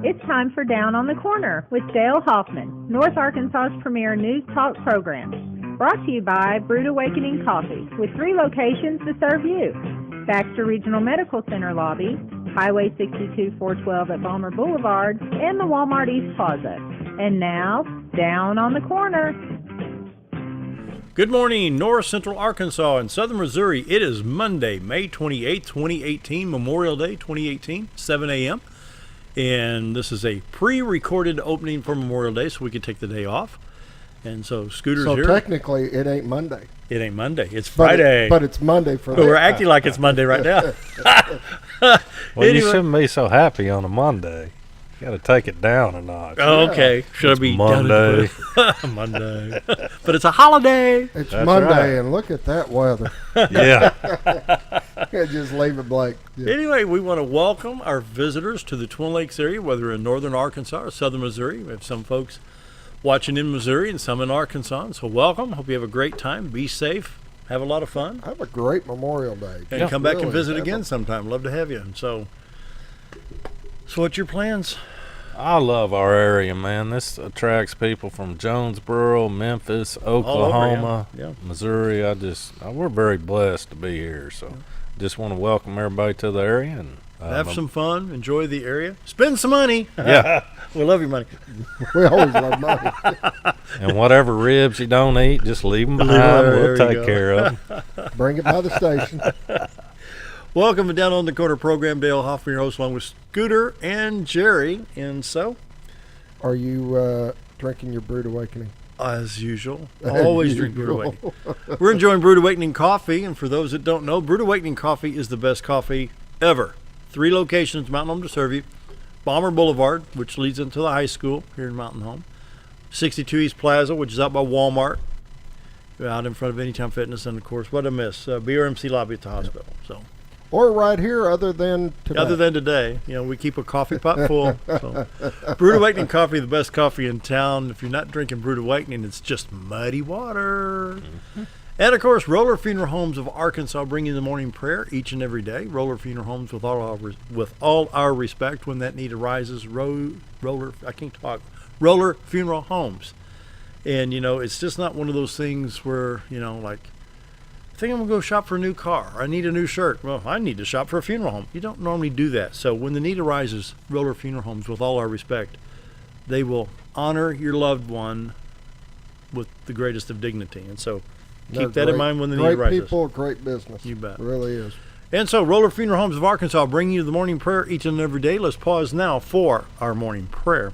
It's time for Down on the Corner with Dale Hoffman, North Arkansas's premier news talk program. Brought to you by Brewed Awakening Coffee, with 3 locations to serve you. Baxter Regional Medical Center lobby, Highway 62 412 at Balmer Boulevard, and the Walmart East Plaza. And now, Down on the Corner. Good morning, North Central Arkansas and Southern Missouri. It is Monday, May 28th, 2018, Memorial Day 2018, 7 a.m. And this is a pre-recorded opening for Memorial Day, so we can take the day off. And so Scooter's here. So technically, it ain't Monday. It ain't Monday. It's Friday. But it's Monday for But we're acting like it's Monday right now. Well, anyway. You shouldn't be so happy on a Monday. You got to take it down a notch. Oh, okay. Should It's I be Monday? Monday. But it's a holiday. It's That's Monday, right. and look at that weather. Yeah. Just leave it blank. Yeah. Anyway, we want to welcome our visitors to the Twin Lakes area, whether in northern Arkansas or southern Missouri. We have some folks watching in Missouri and some in Arkansas. So welcome. Hope you have a great time. Be safe. Have a lot of fun. Have a great Memorial Day. And come back and Really, visit have again a- sometime. Love to have you. And so what's your plans? I love our area, man. This attracts people from Jonesboro, Memphis, over, Oklahoma, yeah. Missouri. We're very blessed to be here. So just want to welcome everybody to the area and Have some fun. Enjoy the area. Spend some money. Yeah. We love your money. We always love money. And whatever ribs you don't eat, just leave them Leave behind. them, there We'll you take go. care of them. Bring it by the station. Welcome to Down on the Corner program. Dale Hoffman, your host, along with Scooter and Jerry. And so, Are you drinking your Brewed Awakening? as usual, always drink Brewed Awakening. We're enjoying Brewed Awakening coffee, and for those that don't know, Brewed Awakening coffee is the best coffee ever. 3 locations, Mountain Home to serve you. Balmer Boulevard, which leads into the high school here in Mountain Home. 62 East Plaza, which is out by Walmart, out in front of Anytime Fitness, and of course, what I miss, BRMC lobby at the hospital. So, Or right here, other than today. other than today, we keep a coffee pot full. So. Brewed Awakening coffee, the best coffee in town. If you're not drinking Brewed Awakening, it's just muddy water. And of course, Roller Funeral Homes of Arkansas bring you the morning prayer each and every day. Roller Funeral Homes, with all our respect, when that need arises. Roller Funeral Homes, and it's just not one of those things where like, I think I'm gonna go shop for a new car. I need a new shirt. Well, I need to shop for a funeral home. You don't normally do that. So when the need arises, Roller Funeral Homes, with all our respect, they will honor your loved one with the greatest of dignity. And so keep that in mind when the need arises. Great people, great business. You bet. It really is. And so Roller Funeral Homes of Arkansas bring you the morning prayer each and every day. Let's pause now for our morning prayer.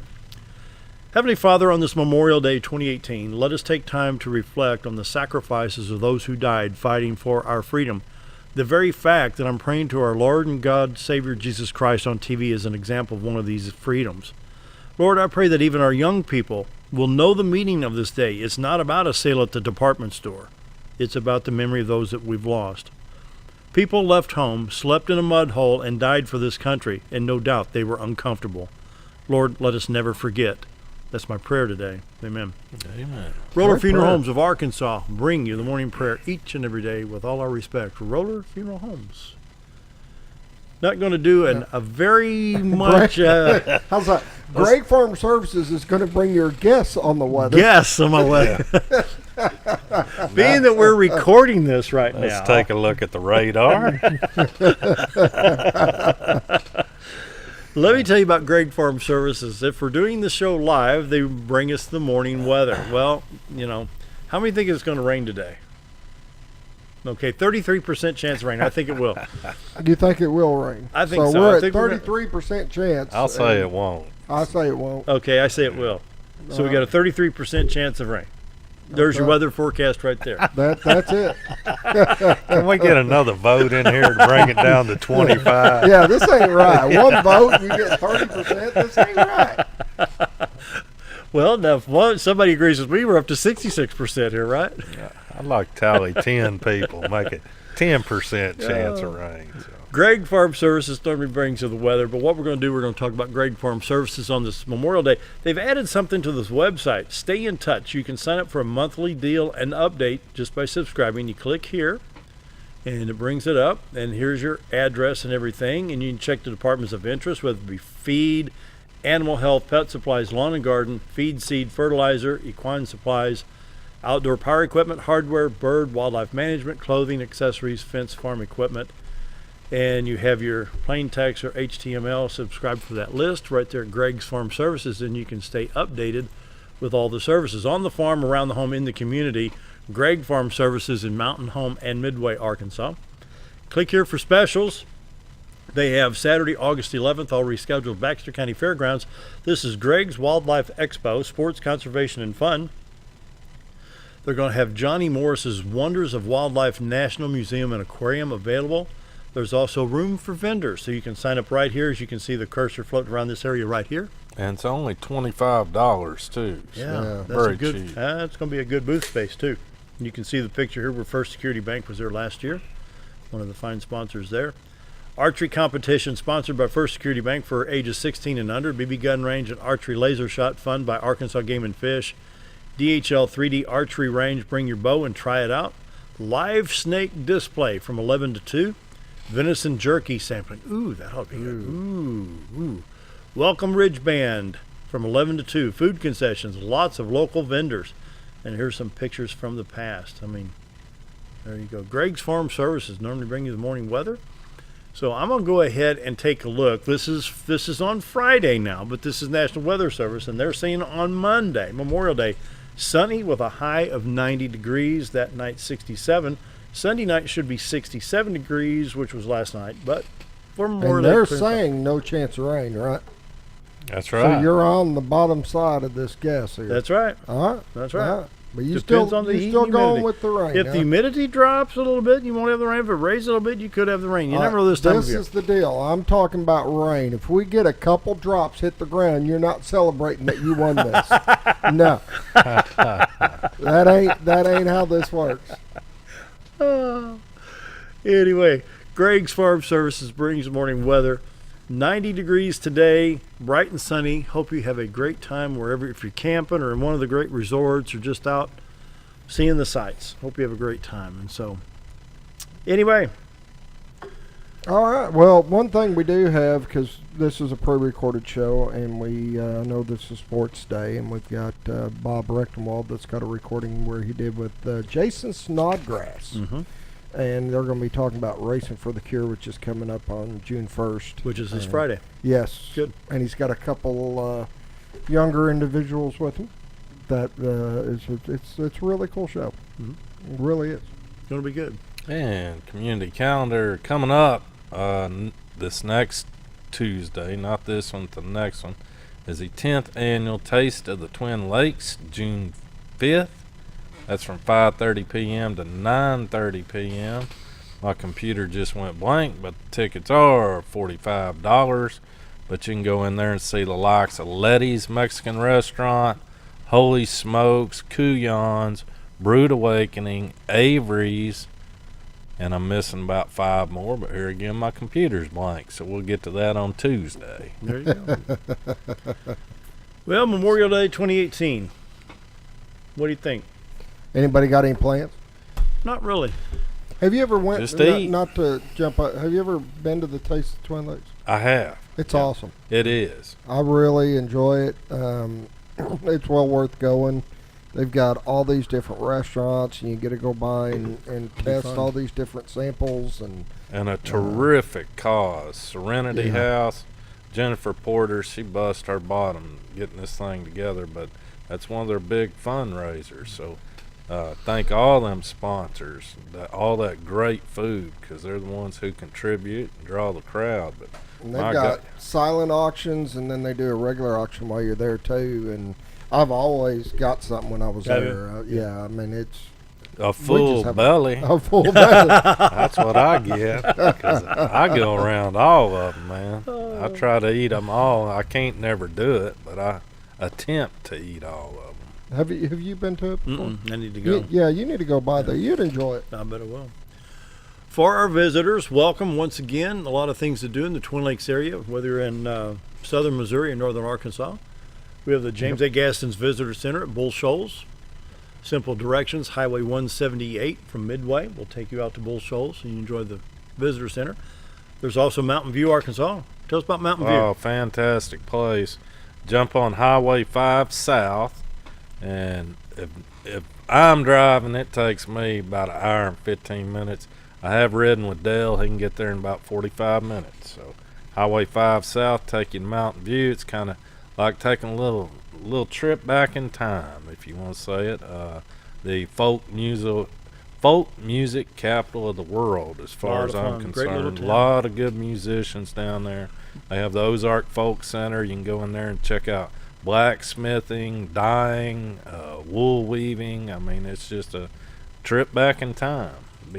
Heavenly Father, on this Memorial Day 2018, let us take time to reflect on the sacrifices of those who died fighting for our freedom. The very fact that I'm praying to our Lord and God, Savior Jesus Christ on TV is an example of one of these freedoms. Lord, I pray that even our young people will know the meaning of this day. It's not about a sale at the department store. It's about the memory of those that we've lost. People left home, slept in a mud hole, and died for this country, and no doubt they were uncomfortable. Lord, let us never forget. That's my prayer today. Amen. Amen. Roller Great Funeral prayer. Homes of Arkansas bring you the morning prayer each and every day with all our respect. Roller Funeral Homes. Not going to do a very much How's that? Greg Farm Services is going to bring your guests on the weather. guess on my way. Being that we're recording this right Let's now. take a look at the radar. Let me tell you about Greg Farm Services. If we're doing the show live, they bring us the morning weather. Well, how many think it's going to rain today? Okay, 33% chance of rain. I think it will. Do you think it will rain? I think so. So we're I at think we're gonna- 33% chance. I'll say it won't. I say it won't. Okay, I say it will. So we got a 33% chance of rain. There's your Okay. weather forecast right there. That's it. Can we get another vote in here to bring it down to 25? Yeah, this ain't right. One vote, you get 30%. This ain't right. Well, now if somebody agrees with me, we're up to 66% here, right? I'd like to tally 10 people, make it 10% chance of rain. So. Greg Farm Services normally brings you the weather, but what we're going to do, we're going to talk about Greg Farm Services on this Memorial Day. They've added something to this website. Stay in touch. You can sign up for a monthly deal and update just by subscribing. You click here, and it brings it up, and here's your address and everything, and you can check the departments of interest, whether it be feed, animal health, pet supplies, lawn and garden, feed, seed, fertilizer, equine supplies, outdoor power equipment, hardware, bird, wildlife management, clothing, accessories, fence, farm equipment. And you have your plain text or HTML. Subscribe for that list right there at Greg's Farm Services, and you can stay updated with all the services on the farm, around the home, in the community. Greg Farm Services in Mountain Home and Midway, Arkansas. Click here for specials. They have Saturday, August 11th, all rescheduled, Baxter County Fairgrounds. This is Greg's Wildlife Expo, Sports, Conservation, and Fun. They're going to have Johnny Morris's Wonders of Wildlife National Museum and Aquarium available. There's also room for vendors, so you can sign up right here. As you can see the cursor floating around this area right here. And it's only $25 too. So That's very a good. cheap. It's going to be a good booth space too. You can see the picture here where First Security Bank was there last year. One of the fine sponsors there. Archery competition sponsored by First Security Bank for ages 16 and under. BB gun range and archery laser shot fun by Arkansas Game and Fish. DHL 3D archery range. Bring your bow and try it out. Live snake display from 11 to 2. Venison jerky sampling. Ooh, that ought to be good. Ooh. Welcome Ridge Band from 11 to 2. Food concessions. Lots of local vendors. And here's some pictures from the past. I mean, there you go. Greg's Farm Services normally bring you the morning weather. So I'm going to go ahead and take a look. This is on Friday now, but this is National Weather Service, and they're saying on Monday, Memorial Day, sunny with a high of 90 degrees. That night, 67. Sunday night should be 67 degrees, which was last night, but for Memorial And Day. they're saying no chance of rain, right? That's right. So you're on the bottom side of this guess here. That's right. All right. That's right. All right. But you Depends still, on the you heat still and going humidity. with the rain. If the humidity drops a little bit, you won't have the rain. If it raises a little bit, you could have the rain. You never know this time of year. This is the deal. I'm talking about rain. If we get a couple drops hit the ground, you're not celebrating that you won this. No. That ain't how this works. Anyway, Greg's Farm Services brings morning weather. 90 degrees today, bright and sunny. Hope you have a great time wherever, if you're camping or in one of the great resorts or just out seeing the sights. Hope you have a great time. And so, anyway. All right. Well, one thing we do have, because this is a pre-recorded show, and we know this is Sports Day, and we've got Bob Recktenwald that's got a recording where he did with Jason Snodgrass. Mm-hmm. And they're going to be talking about Racing for the Cure, which is coming up on June 1st. Which is this Friday. Yes. Good. And he's got a couple younger individuals with him. That it's a really cool show. Mm-hmm. It really is. It's going to be good. And community calendar coming up this next Tuesday, not this one, the next one, is the 10th annual Taste of the Twin Lakes, June 5th. That's from 5:30 p.m. to 9:30 p.m. My computer just went blank, but the tickets are $45. But you can go in there and see the likes of Letty's Mexican Restaurant, Holy Smokes, Kuyon's, Brood Awakening, Avery's, and I'm missing about 5 more, but here again my computer's blank, so we'll get to that on Tuesday. There you go. Well, Memorial Day 2018. What do you think? Anybody got any plans? Not really. Have you ever went? Just eat. Not to jump up. Have you ever been to the Taste of Twin Lakes? I have. It's awesome. It is. I really enjoy it. It's well worth going. They've got all these different restaurants, and you get to go by and test fun. all these different samples. And A terrific cause. Serenity House, Jennifer Porter, she bust her bottom getting this thing together, but that's one of their big fundraisers. So thank all them sponsors, all that great food, because they're the ones who contribute and draw the crowd. But they've got silent auctions, and then they do a regular auction while you're there too. And I've always got something when I was there. Yeah, I mean it's a full belly. a full belly. That's what I get. 'Cause I go around all of them, man. I try to eat them all. I can't never do it, but I attempt to eat all of them. Have you been to it before? I need to go. You need to go by there. You'd enjoy it. I bet I will. For our visitors, welcome once again. A lot of things to do in the Twin Lakes area, whether you're in southern Missouri or northern Arkansas. We have the James A. Gaston's Visitor Center at Bull Shoals. Simple directions, Highway 178 from Midway will take you out to Bull Shoals and you enjoy the Visitor Center. There's also Mountain View, Arkansas. Tell us about Mountain View. Oh, fantastic place. jump on Highway 5 South, and if I'm driving, it takes me about an hour and 15 minutes. I have ridden with Dale. He can get there in about 45 minutes. So Highway 5 South, take you to Mountain View. It's kind of like taking a little trip back in time, if you want to say it. The folk music capital of the world, as far as I'm concerned. A lot of good musicians down there. They have the Ozark Folk Center. You can go in there and check out blacksmithing, dyeing, wool weaving. I mean, it's just a trip back in time.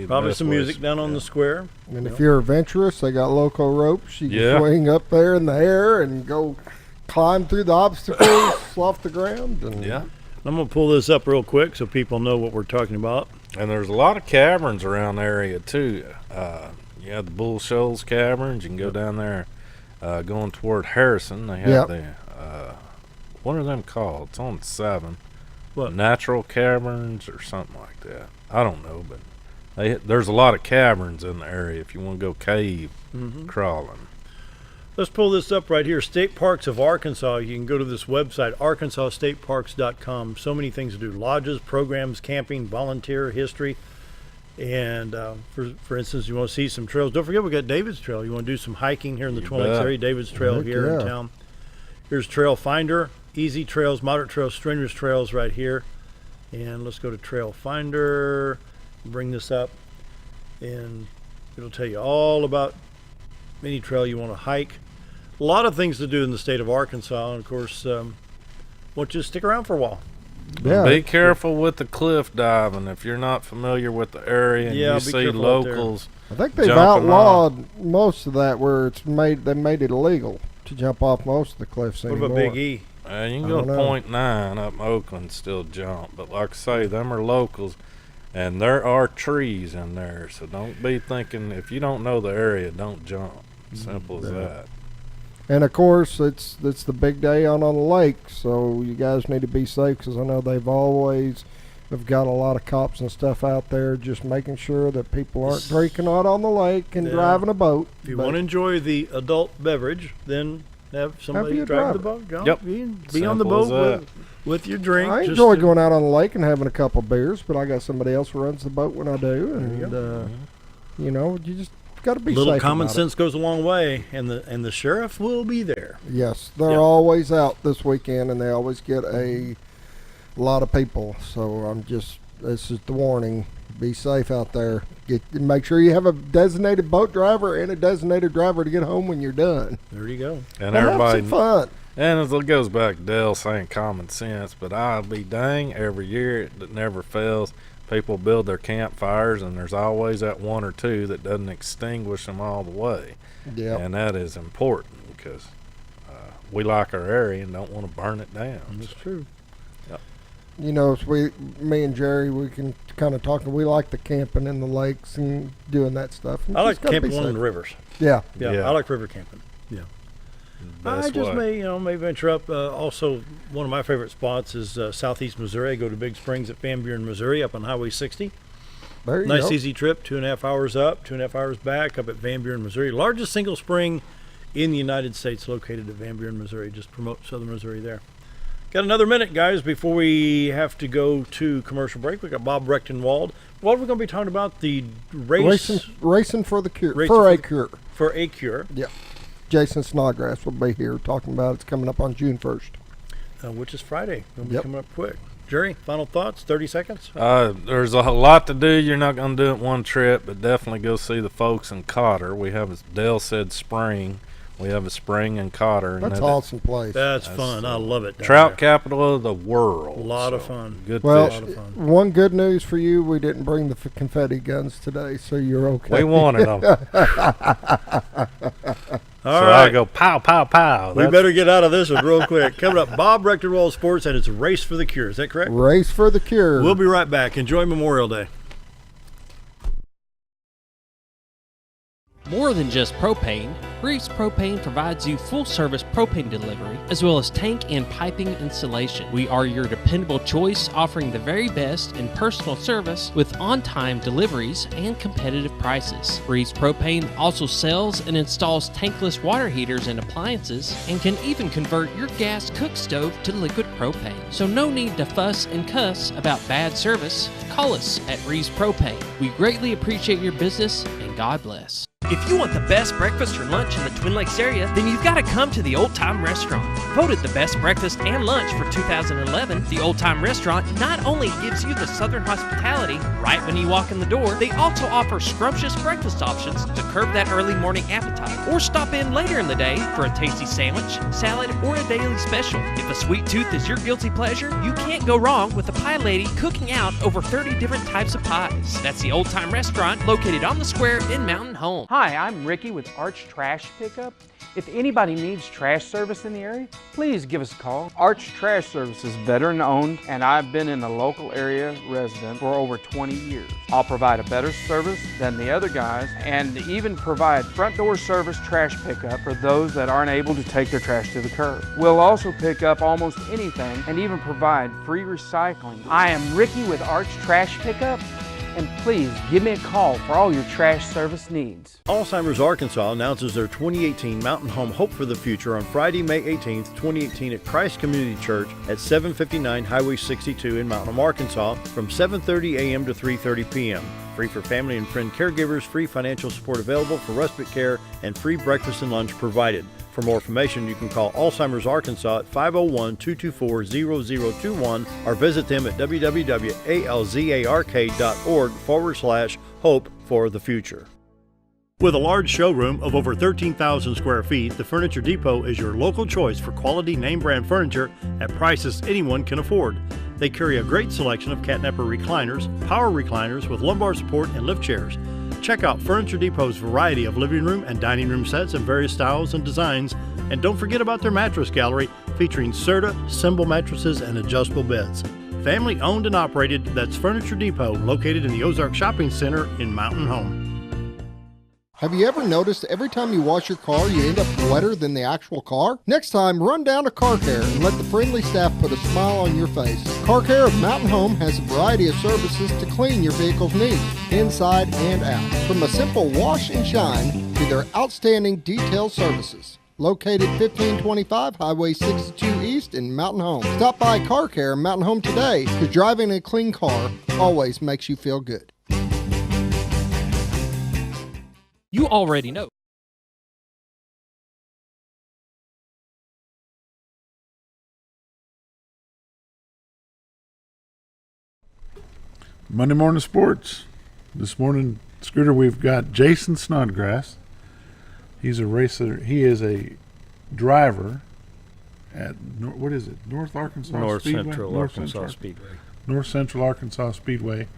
Probably some music down on the square. And if you're adventurous, they got local ropes. You can swing up there in the air and go climb through the obstacles off the ground. And I'm going to pull this up real quick so people know what we're talking about. And there's a lot of caverns around the area, too. You have the Bull Shoals Caverns. You can go down there going toward Harrison. They have what are them called? It's on 7. What? Natural Caverns or something like that. I don't know, but there's a lot of caverns in the area if you want to go cave crawling. Let's pull this up right here. State Parks of Arkansas. You can go to this website, arkansasstateparks.com. So many things to do. Lodges, programs, camping, volunteer, history. And for instance, you want to see some trails. Don't forget we got David's Trail. You want to do some hiking here in the Twin Lakes area. David's Trail here in town. Here's Trail Finder. Easy trails, moderate trails, strenuous trails right here. And let's go to Trail Finder. Bring this up. And it'll tell you all about any trail you want to hike. A lot of things to do in the state of Arkansas, and of course, want you to stick around for a while. Yeah, be careful with the cliff diving if you're not familiar with the area and you see locals. I think they've outlawed most of that where they made it illegal to jump off most of the cliffs anymore. What about Big E? You can go to .9 up in Oakland, still jump, but like I say, them are locals. And there are trees in there, so don't be thinking, if you don't know the area, don't jump. Simple as that. And of course, it's the big day on the lake, so you guys need to be safe, because I know they've always have got a lot of cops and stuff out there just making sure that people aren't drinking out on the lake and driving a boat. If you want to enjoy the adult beverage, then have somebody drive the boat. Be on the boat with your drink. I enjoy going out on the lake and having a couple beers, but I got somebody else who runs the boat when I do, and you know, you just got to be safe. Little common sense goes a long way, and the sheriff will be there. Yes, they're always out this weekend, and they always get a lot of people. So this is the warning: be safe out there. Make sure you have a designated boat driver and a designated driver to get home when you're done. There you go. And everybody have some fun. And it goes back to Dale saying common sense, but I'll be dang, every year it never fails. People build their campfires, and there's always that one or two that doesn't extinguish them all the way. Yeah, and that is important because we like our area and don't want to burn it down. That's true. Yep. You know, me and Jerry, we can kind of talk. We like the camping in the lakes and doing that stuff. I like camping along the rivers. Yeah, I like river camping. Yeah. I just may venture up. Also, one of my favorite spots is southeast Missouri. I go to Big Springs at Van Buren, Missouri, up on Highway 60. There you nice go. Easy trip, 2.5 hours up, 2.5 hours back, up at Van Buren, Missouri. Largest single spring in the United States, located at Van Buren, Missouri. Just promote southern Missouri there. Got another minute, guys, before we have to go to commercial break. We got Bob Recktenwald. What we're going to be talking about, the Racing for the Cure. For a Cure. Yeah. Jason Snodgrass will be here talking about it. It's coming up on June 1st. Which is Friday. It'll be coming up quick. Jerry, final thoughts, 30 seconds? There's a lot to do. You're not going to do it one trip, but definitely go see the folks in Cotter. We have, as Dale said, spring. We have a spring in Cotter. That's an awesome place. That's fun. I love it. Trout capital of the world. A lot of fun. Good fish. Well, one good news for you, we didn't bring the confetti guns today, so you're okay. We wanted them. All right. I go pow, pow, pow. We better get out of this one real quick. Coming up, Bob Recktenwald Sports, and it's Race for the Cure. Is that correct? Race for the Cure. We'll be right back. Enjoy Memorial Day. More than just propane, Reese Propane provides you full-service propane delivery as well as tank and piping installation. We are your dependable choice, offering the very best in personal service with on-time deliveries and competitive prices. Reese Propane also sells and installs tankless water heaters and appliances and can even convert your gas cook stove to liquid propane. So no need to fuss and cuss about bad service. Call us at Reese Propane. We greatly appreciate your business and God bless. If you want the best breakfast or lunch in the Twin Lakes area, then you've got to come to the Old Time Restaurant. Voted the best breakfast and lunch for 2011, the Old Time Restaurant not only gives you the Southern hospitality right when you walk in the door, they also offer scrumptious breakfast options to curb that early morning appetite. Or stop in later in the day for a tasty sandwich, salad, or a daily special. If a sweet tooth is your guilty pleasure, you can't go wrong with the Pie Lady cooking out over 30 different types of pies. That's the Old Time Restaurant located on the square in Mountain Home. Hi, I'm Ricky with Arch Trash Pickup. If anybody needs trash service in the area, please give us a call. Arch Trash Service is veteran owned, and I've been in the local area resident for over 20 years. I'll provide a better service than the other guys and even provide front door service trash pickup for those that aren't able to take their trash to the curb. We'll also pick up almost anything and even provide free recycling. I am Ricky with Arch Trash Pickup, and please give me a call for all your trash service needs. Alzheimer's Arkansas announces their 2018 Mountain Home Hope for the Future on Friday, May 18th, 2018 at Christ Community Church at 759 Highway 62 in Mountain Home, Arkansas from 7:30 a.m. to 3:30 p.m. Free for family and friend caregivers, free financial support available for respite care, and free breakfast and lunch provided. For more information, you can call Alzheimer's Arkansas at 501-224-0021 or visit them at www.alzark.org/hope for the future. With a large showroom of over 13,000 square feet, the Furniture Depot is your local choice for quality name brand furniture at prices anyone can afford. They carry a great selection of catnapper recliners, power recliners with lumbar support, and lift chairs. Check out Furniture Depot's variety of living room and dining room sets in various styles and designs. And don't forget about their mattress gallery featuring Serta, Symbol mattresses, and adjustable beds. Family owned and operated, that's Furniture Depot, located in the Ozark Shopping Center in Mountain Home. Have you ever noticed every time you wash your car, you end up wetter than the actual car? Next time, run down to Car Care and let the friendly staff put a smile on your face. Car Care of Mountain Home has a variety of services to clean your vehicle's needs, inside and out. From a simple wash and shine to their outstanding detail services. Located 1525 Highway 62 East in Mountain Home. Stop by Car Care in Mountain Home today, because driving a clean car always makes you feel good. You already know. Monday Morning Sports. This morning, Scooter, we've got Jason Snodgrass. He's a racer. He is a driver at, what is it, North Arkansas North Speedway? Central Arkansas Speedway. North Central Arkansas Speedway,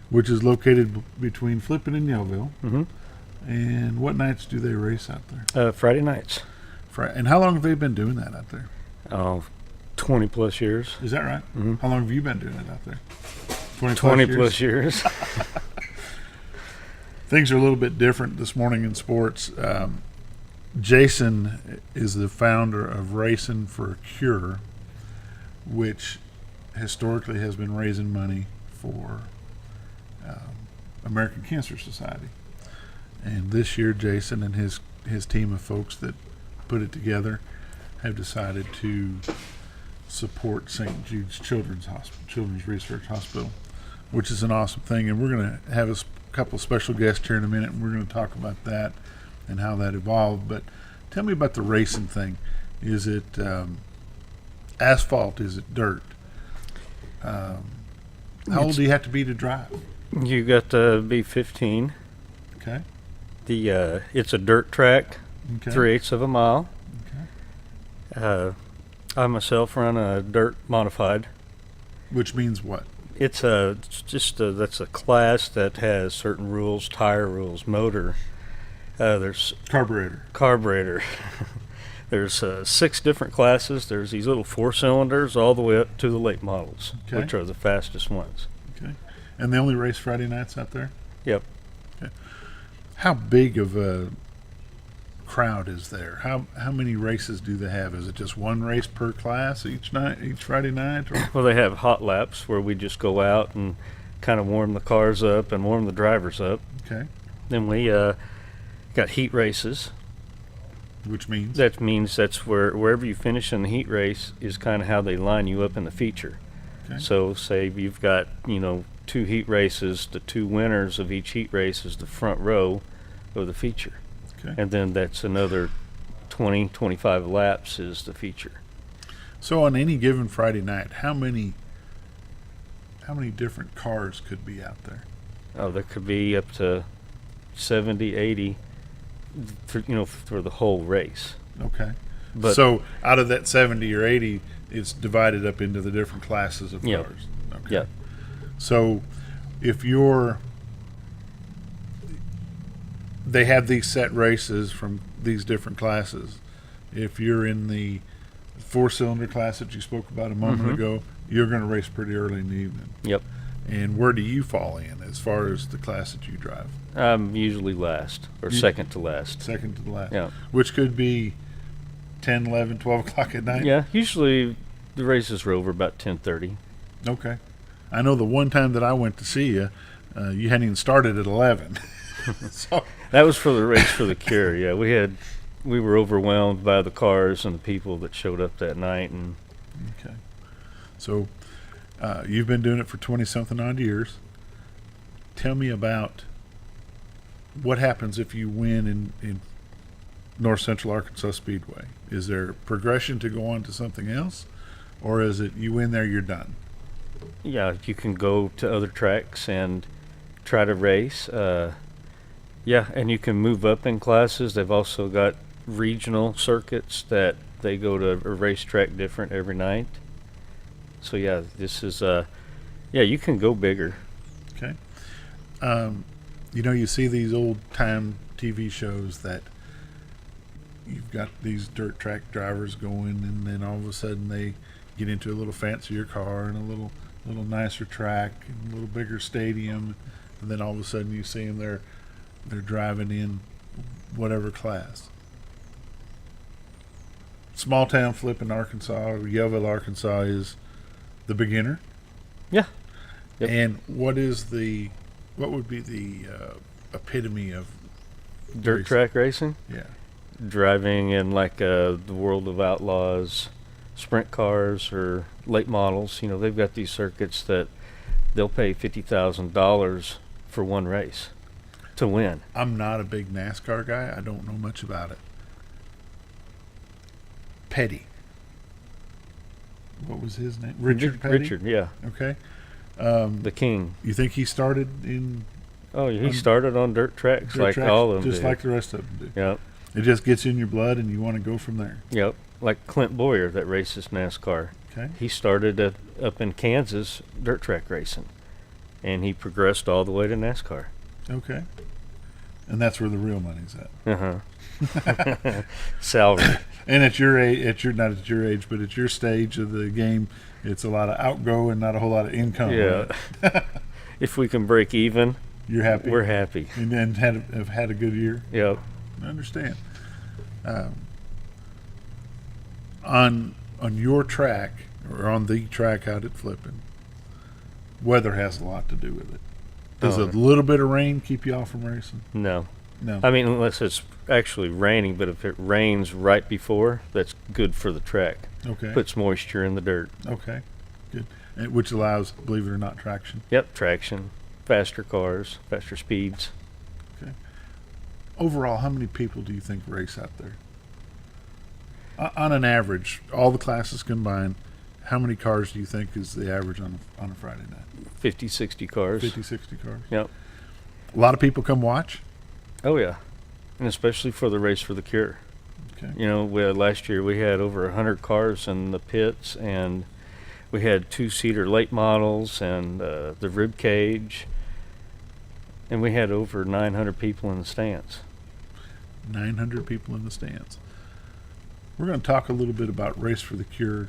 which is located between Flippin and Yellville. Mm-hmm. And what nights do they race out there? Friday nights. And how long have they been doing that out there? 20 plus years. Is that right? Mm-hmm. How long have you been doing it out there? 20 plus years. Things are a little bit different this morning in sports. Jason is the founder of Racin for a Cure, which historically has been raising money for American Cancer Society. And this year, Jason and his team of folks that put it together have decided to support St. Jude's Children's Research Hospital, which is an awesome thing. And we're going to have a couple of special guests here in a minute, and we're going to talk about that and how that evolved. But tell me about the racing thing. Is it asphalt? Is it dirt? How old do you have to be to drive? You got to be 15. Okay. It's a dirt track, Okay. 3/8 of a mile. Okay. I myself run a dirt modified. Which means what? It's that's a class that has certain rules, tire rules, motor. There's carburetor. There's 6 different classes. There's these little 4-cylinders all the way up to the late models, Okay. which are the fastest ones. Okay. And they only race Friday nights out there? Yep. Okay. How big of a crowd is there? How many races do they have? Is it just one race per class each Friday night? Or? Well, they have hot laps where we just go out and kind of warm the cars up and warm the drivers up. Okay. Then we got heat races. Which means? That means that's wherever you finish in the heat race is kind of how they line you up in the feature. Okay. So say you've got, 2 heat races, the 2 winners of each heat race is the front row of the feature. Okay. And then that's another 20, 25 laps is the feature. So on any given Friday night, how many different cars could be out there? Oh, there could be up to 70, 80 for the whole race. Okay. But so out of that 70 or 80, it's divided up into the different classes of Yep. cars. Okay. Yeah. So if they have these set races from these different classes. If you're in the 4-cylinder class that you spoke about a moment ago, you're going to race pretty early in the evening. Yep. And where do you fall in as far as the class that you drive? I'm usually last or second to last. Second to the last. Yeah. Which could be 10, 11, 12 o'clock at night? Yeah. Usually the races are over about 10:30. Okay. I know the one time that I went to see you, you hadn't even started at 11. So That was for the race for the cure. Yeah, we were overwhelmed by the cars and the people that showed up that night. And okay. So you've been doing it for 20-something odd years. Tell me about what happens if you win in North Central Arkansas Speedway. Is there progression to go on to something else? Or is it you win there, you're done? yeah, you can go to other tracks and try to race. Yeah, and you can move up in classes. They've also got regional circuits that they go to a racetrack different every night. So yeah, this is yeah, you can go bigger. Okay. You see these old time TV shows that you've got these dirt track drivers going, and then all of a sudden they get into a little fancier car and a little nicer track and a little bigger stadium, and then all of a sudden you see them they're driving in whatever class. Small town flip in Arkansas, Yellville, Arkansas is the beginner. Yeah. Yep. And what would be the epitome of Dirt racing? track racing? Yeah. Driving in like the World of Outlaws sprint cars or late models. They've got these circuits that they'll pay $50,000 for one race to win. I'm not a big NASCAR guy. I don't know much about it. Petty. What was his name? Richard Petty? Richard, yeah. Okay. The king. You think he started in Oh, he started on dirt tracks dirt like tracks, all of them just did. like the rest of them do? Yep. It just gets in your blood and you want to go from there. Yep. Like Clint Boyer that races NASCAR. Okay. He started up in Kansas dirt track racing, and he progressed all the way to NASCAR. Okay. And that's where the real money's at. Salary. And at your age, not at your age, but at your stage of the game, it's a lot of outgo and not a whole lot of income. Yeah. Right? If we can break even, You're happy. we're happy. And then have had a good year. Yep. I understand. On your track, or on the track out at Flippin', weather has a lot to do with it. Does a little bit of rain keep you off from racing? No. No. I mean, unless it's actually raining, but if it rains right before, that's good for the track. Okay. Puts moisture in the dirt. Okay. Good. And which allows, believe it or not, traction. Yep, traction, faster cars, faster speeds. Okay. Overall, how many people do you think race out there? On an average, all the classes combined, how many cars do you think is the average on a Friday night? 50, 60 cars. 50, 60 cars. Yep. A lot of people come watch. Oh, yeah. And especially for the race for the cure. Okay. Last year we had over 100 cars in the pits, and we had 2-seater late models and the rib cage, and we had over 900 people in the stands. 900 people in the stands. We're going to talk a little bit about Race for the Cure,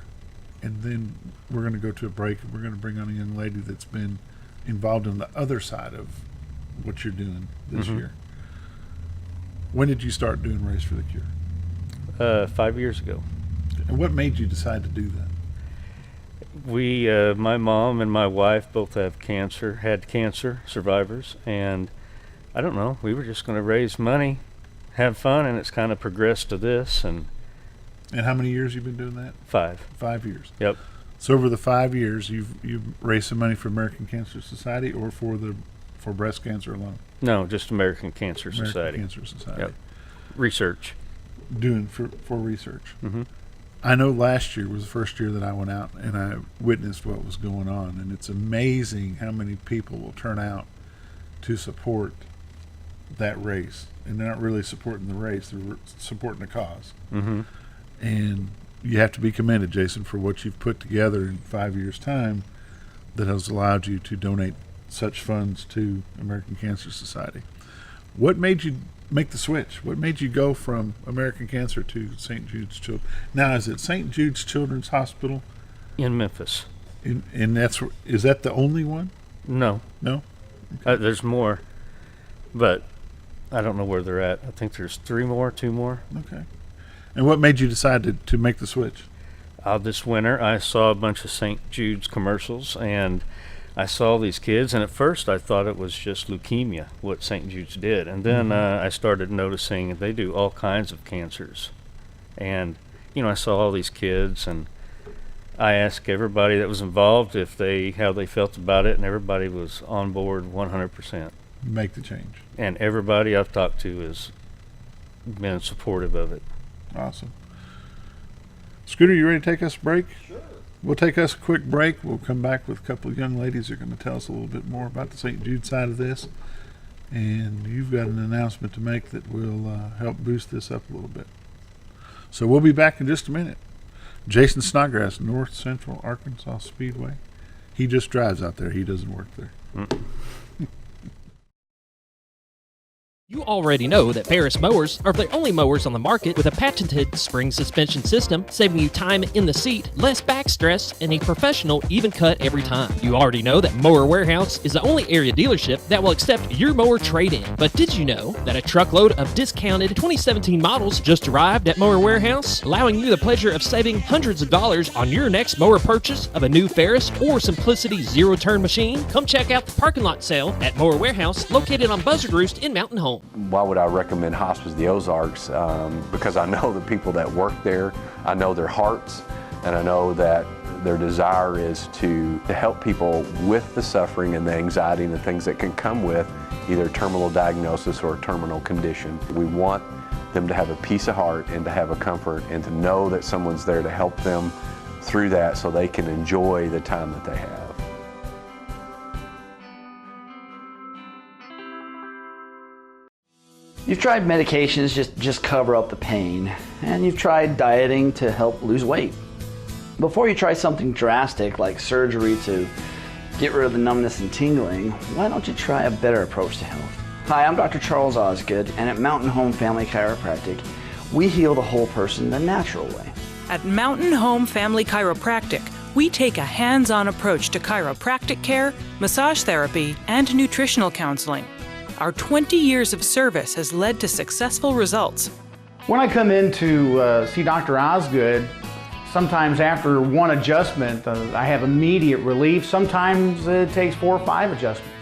and then we're going to go to a break, and we're going to bring on a young lady that's been involved in the other side of what you're doing this year. When did you start doing Race for the Cure? 5 years ago. And what made you decide to do that? My mom and my wife both had cancer, survivors, and I don't know, we were just going to raise money, have fun, and it's kind of progressed to this. And how many years you been doing that? 5. 5 years. Yep. So over the 5 years, you've raised some money for American Cancer Society or for breast cancer alone? No, just American Cancer Society. American Cancer Society. Yep. Research. Doing for research. Mm-hmm. I know last year was the first year that I went out and I witnessed what was going on, and it's amazing how many people will turn out to support that race. And they're not really supporting the race, they're supporting the cause. Mm-hmm. And you have to be commended, Jason, for what you've put together in 5 years' time that has allowed you to donate such funds to American Cancer Society. What made you make the switch? What made you go from American Cancer to St. Jude's Children? Now, is it St. Jude's Children's Hospital? In Memphis. And is that the only one? No. No? There's more, but I don't know where they're at. I think there's 2 more. Okay. And what made you decide to make the switch? This winter, I saw a bunch of St. Jude's commercials, and I saw these kids, and at first I thought it was just leukemia, what St. Jude's did. And then I started noticing they do all kinds of cancers. And, I saw all these kids, and I asked everybody that was involved how they felt about it, and everybody was on board 100%. Make the change. And everybody I've talked to has been supportive of it. Awesome. Scooter, you ready to take us a break? Sure. We'll take us a quick break. We'll come back with a couple of young ladies who are going to tell us a little bit more about the St. Jude side of this. And you've got an announcement to make that will help boost this up a little bit. So we'll be back in just a minute. Jason Snodgrass, North Central Arkansas Speedway. He just drives out there. He doesn't work there. You already know that Ferris mowers are the only mowers on the market with a patented spring suspension system, saving you time in the seat, less back stress, and a professional even cut every time. You already know that Mower Warehouse is the only area dealership that will accept your mower trade-in. But did you know that a truckload of discounted 2017 models just arrived at Mower Warehouse, allowing you the pleasure of saving hundreds of dollars on your next mower purchase of a new Ferris or Simplicity zero-turn machine? Come check out the parking lot sale at Mower Warehouse, located on Buzzard Roost in Mountain Home. Why would I recommend Hospice of the Ozarks? Because I know the people that work there, I know their hearts, and I know that their desire is to help people with the suffering and the anxiety and the things that can come with either terminal diagnosis or a terminal condition. We want them to have a peace of heart and to have a comfort and to know that someone's there to help them through that so they can enjoy the time that they have. You've tried medications just cover up the pain, and you've tried dieting to help lose weight. Before you try something drastic like surgery to get rid of the numbness and tingling, why don't you try a better approach to health? Hi, I'm Dr. Charles Osgood, and at Mountain Home Family Chiropractic, we heal the whole person the natural way. At Mountain Home Family Chiropractic, we take a hands-on approach to chiropractic care, massage therapy, and nutritional counseling. Our 20 years of service has led to successful results. When I come in to see Dr. Osgood, sometimes after one adjustment, I have immediate relief. Sometimes it takes 4 or 5 adjustments.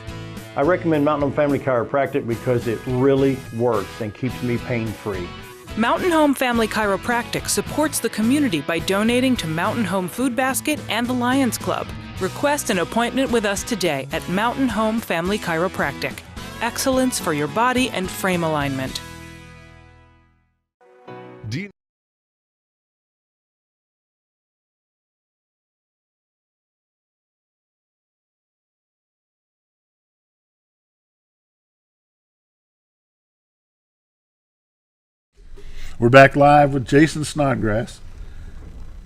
I recommend Mountain Home Family Chiropractic because it really works and keeps me pain-free. Mountain Home Family Chiropractic supports the community by donating to Mountain Home Food Basket and the Lions Club. Request an appointment with us today at Mountain Home Family Chiropractic. Excellence for your body and frame alignment. We're back live with Jason Snodgrass.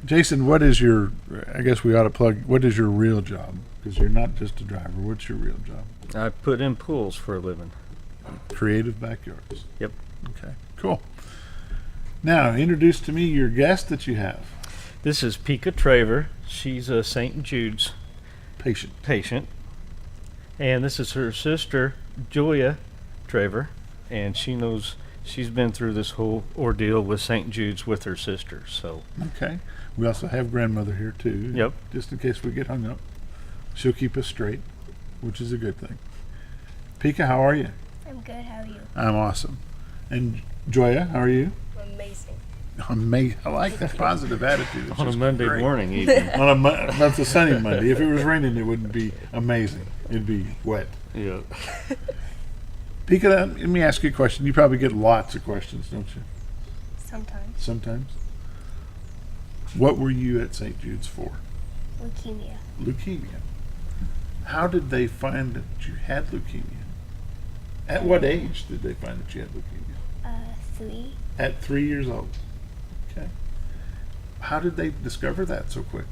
Jason, what is I guess we ought to plug, what is your real job? Because you're not just a driver. What's your real job? I put in pools for a living. Creative Backyards. Yep. Okay, cool. Now, introduce to me your guest that you have. This is Pika Traver. She's a St. Jude's patient. And this is her sister, Julia Traver. And she knows she's been through this whole ordeal with St. Jude's with her sister. So Okay. We also have grandmother here too. Yep. Just in case we get hung up. She'll keep us straight, which is a good thing. Pika, how are you? I'm good. How are you? I'm awesome. And Joya, how are you? Amazing. Amazing. I like that positive attitude. It's on a just Monday great. morning, even. That's a sunny Monday. If it was raining, it wouldn't be amazing. It'd be wet. Yeah. Pika, let me ask you a question. You probably get lots of questions, don't you? Sometimes. Sometimes. What were you at St. Jude's for? Leukemia. Leukemia. How did they find that you had leukemia? At what age did they find that you had leukemia? 3. At 3 years old. Okay. How did they discover that so quick?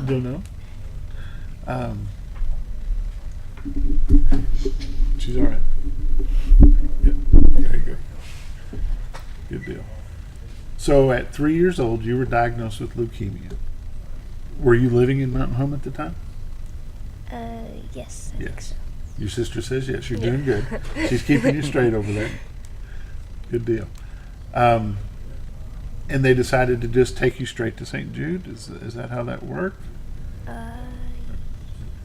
Don't know. She's all right. Good. There you go. Good deal. So at 3 years old, you were diagnosed with leukemia. Were you living in Mountain Home at the time? Yes, I think so. Your sister says yes. You're doing good. She's keeping you straight over there. Good deal. And they decided to just take you straight to St. Jude? Is that how that worked?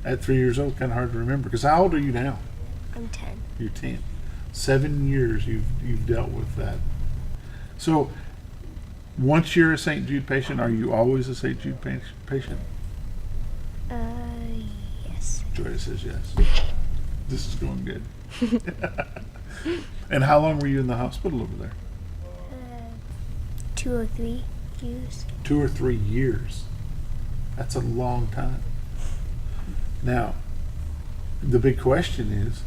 At 3 years old, kind of hard to remember. Because how old are you now? I'm 10. You're 10. 7 years you've dealt with that. So once you're a St. Jude patient, are you always a St. Jude patient? Yes. Joya says yes. This is going good. And how long were you in the hospital over there? 2 or 3 years. 2 or 3 years. That's a long time. Now, the big question is,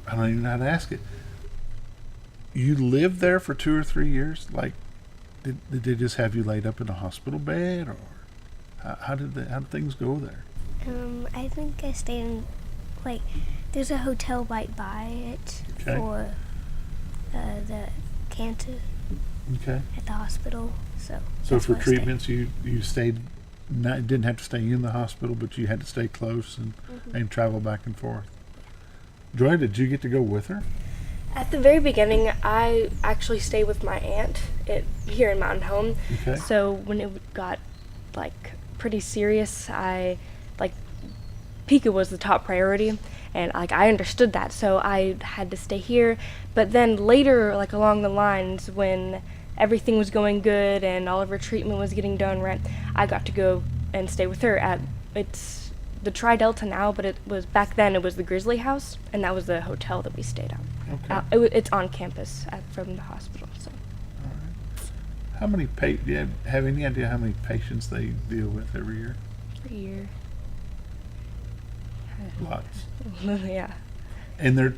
I don't even know how to ask it. You lived there for 2 or 3 years? Like, did they just have you laid up in a hospital bed, or how did things go there? I think I stayed in, there's a hotel right by it for the cancer at the hospital. So for treatments, you stayed, didn't have to stay in the hospital, but you had to stay close and travel back and forth. Joy, did you get to go with her? At the very beginning, I actually stayed with my aunt here in Mountain Home. Okay. So when it got pretty serious, Pika was the top priority, and I understood that, so I had to stay here. But then later, along the lines, when everything was going good and all of her treatment was getting done right, I got to go and stay with her at it's the Tri-Delta now, but back then it was the Grizzly House, and that was the hotel that we stayed at. Okay. It's on campus from the hospital. So. All right. How many do you have any idea how many patients they deal with every year? Every year. Lots. Yeah. And they're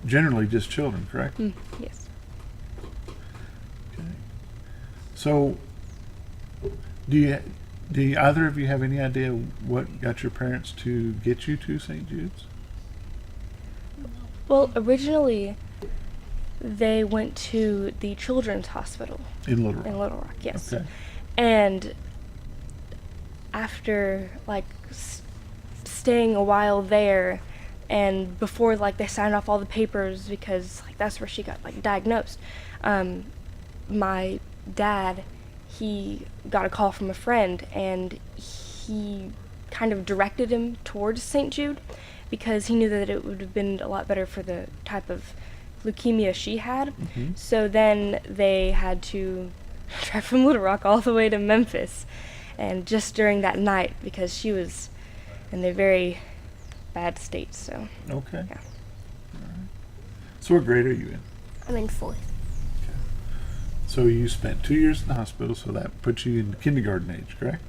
generally just children, correct? Yes. Okay. So, do either of you have any idea what got your parents to get you to St. Jude's? Well, originally, they went to the Children's Hospital. In Little Rock? In Little Rock, yes. Okay. And after, staying a while there, and before, they signed off all the papers, because, that's where she got, diagnosed, my dad, he got a call from a friend, and he kind of directed him towards St. Jude, because he knew that it would have been a lot better for the type of leukemia she had. So then they had to drive from Little Rock all the way to Memphis, and just during that night, because she was in a very bad state. So okay. Yeah. All right. So what grade are you in? I'm in 4th. Okay. So you spent 2 years in the hospital, so that puts you in kindergarten age, correct?